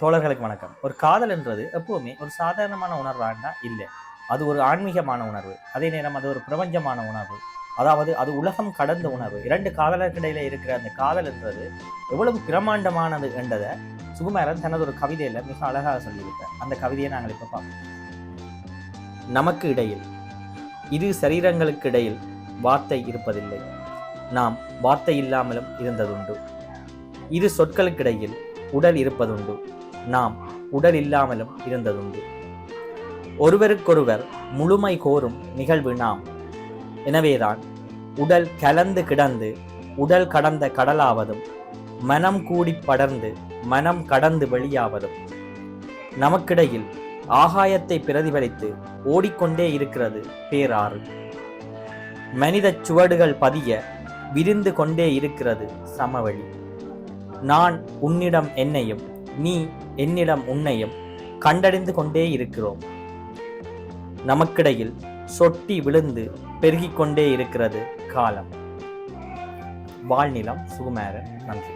தோழர்களுக்கு வணக்கம். ஒரு காதல் என்றது எப்பவுமே ஒரு சாதாரணமான உணர்வாண்டா இல்லை. அது ஒரு ஆன்மீகமான உணர்வு, அதே நேரம் அது ஒரு பிரபஞ்சமான உணர்வு, அதாவது அது உலகம் கடந்த உணர்வு. இரண்டு காதலர்கிடையில இருக்கிற அந்த காதல் என்றது எவ்வளவு பிரமாண்டமானது என்றதை சுகுமாரன் தனது ஒரு கவிதையில மிக அழகாக சொல்லியிருப்பார். அந்த கவிதையை நாங்கள் இப்ப பார்ப்போம். நமக்கு இடையில் இரு சரீரங்களுக்கு இடையில் வார்த்தை இருப்பதில்லை, நாம் வார்த்தை இல்லாமலும் இருந்ததுண்டு. இரு சொற்களுக்கிடையில் உடல் இருப்பதுண்டு, நாம் உடல் இல்லாமலும் இருந்ததுண்டு. ஒருவருக்கொருவர் முழுமை கோரும் நிகழ்வு நாம். எனவேதான் உடல் கலந்து கிடந்து உடல் கடந்த கடலாவதும், மனம் கூடி படர்ந்து மனம் கடந்து வெளியாவதும். நமக்கிடையில் ஆகாயத்தை பிரதிபலித்து ஓடிக்கொண்டே இருக்கிறது பேராறு. மனித சுவடுகள் பதிய விரிந்து கொண்டே இருக்கிறது சமவெளி. நான் உன்னிடம் என்னையும், நீ என்னிடம் உன்னையும் கண்டறிந்து கொண்டே இருக்கிறோம். நமக்கிடையில் சொட்டி விழுந்து பெருகிக் கொண்டே இருக்கிறது காலம். வாழ்நிலம் சுகுமாரன். நன்றி.